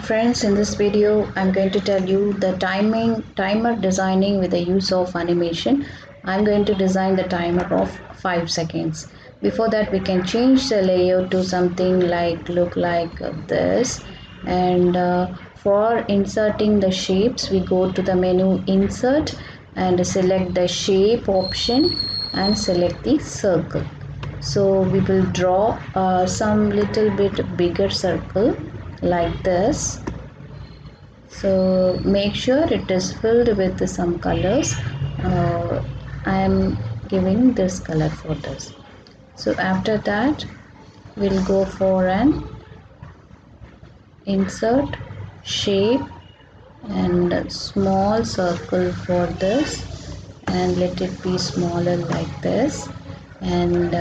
friends, in this video I'm going to tell you the timer designing with the use of animation. I'm going to design the timer of 5 seconds. Before that, we can change the layout to something like look like this. And for inserting the shapes, we go to the menu insert and select the shape option and select the circle. So we will draw some little bit bigger circle like this. So make sure it is filled with some colors. I am giving this color for this. So after that, we'll go for an insert shape and a small circle for this, and let it be smaller like this, and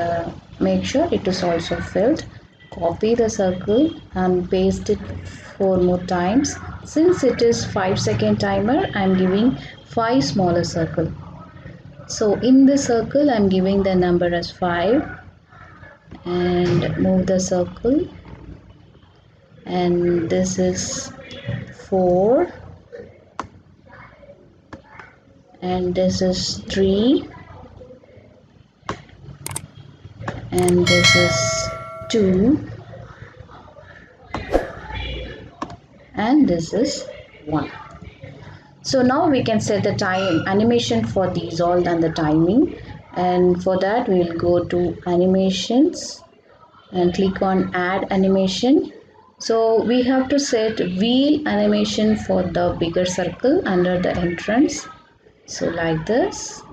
make sure it is also filled. Copy the circle and paste it 4 more times. Since it is 5-second timer, I am giving 5 smaller circle. So in the circle I am giving the number as 5 and move the circle, and this is 4 and this is 3 and this is 2 and this is 1. So now we can set the time animation for these all and the timing, and for that we will go to animations and click on add animation. So we have to set wheel animation for the bigger circle under the entrance, so like this.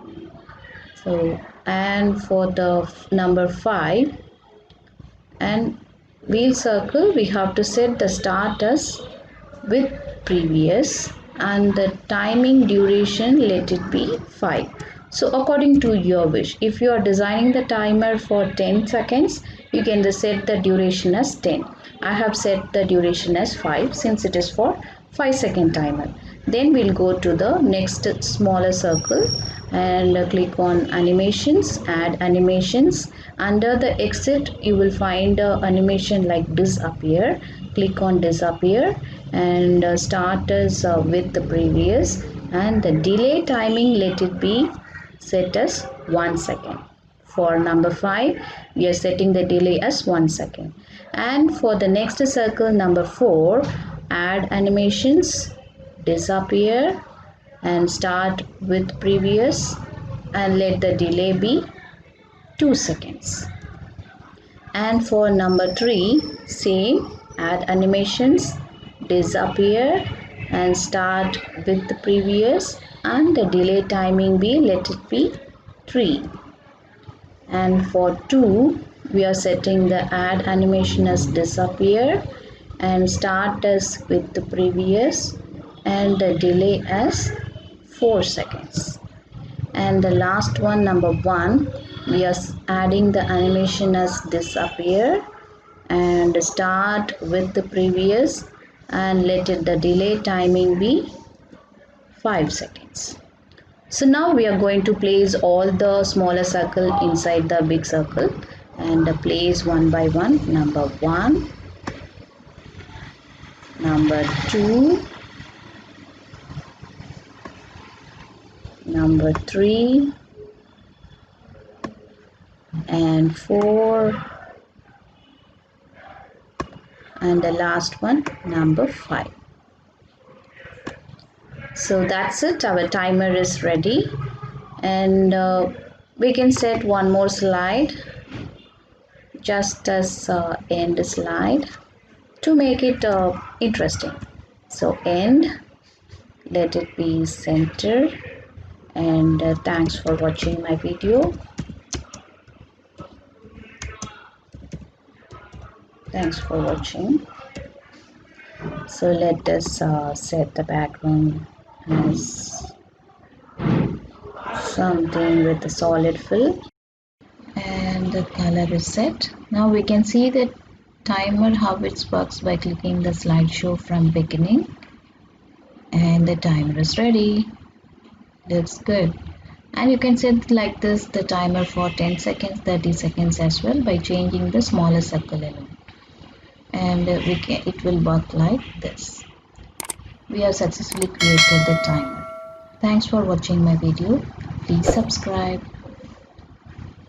So and for the number 5 and wheel circle, we have to set the start as with previous and the timing duration, let it be 5. So according to your wish, if you are designing the timer for 10 seconds, you can just set the duration as 10. I have set the duration as 5 since it is for 5-second timer. Then we'll go to the next smaller circle and click on animations, add animations. Under the exit, you will find animation like disappear. Click on disappear and start as with the previous, and the delay timing, let it be set as 1 second. For number 5, we are setting the delay as 1 second. And for the next circle number 4, add animations, disappear and start with previous, and let the delay be 2 seconds. And for number 3, same, add animations, disappear and start with the previous, and the delay timing be, let it be 3. And for 2, we are setting the add animation as disappear and start as with the previous, and the delay as 4 seconds. And the last one, number 1, we are adding the animation as disappear and start with the previous, and let it the delay timing be 5 seconds. So now we are going to place all the smaller circle inside the big circle and place one by one. Number 1, number 2, number 3 and 4, and the last one, number 5. So that's it, our timer is ready, and we can set one more slide just as end slide to make it interesting. So end, let it be center, and thanks for watching my video. Thanks for watching. So let us set the background as something with a solid fill, and the color is set. Now we can see the timer how it works by clicking the slideshow from beginning, and the timer is ready. Looks good. And you can set like this the timer for 10 seconds, 30 seconds as well by changing the smaller circle element. and it will work like this. We have successfully created the timer. Thanks for watching my video. Please subscribe.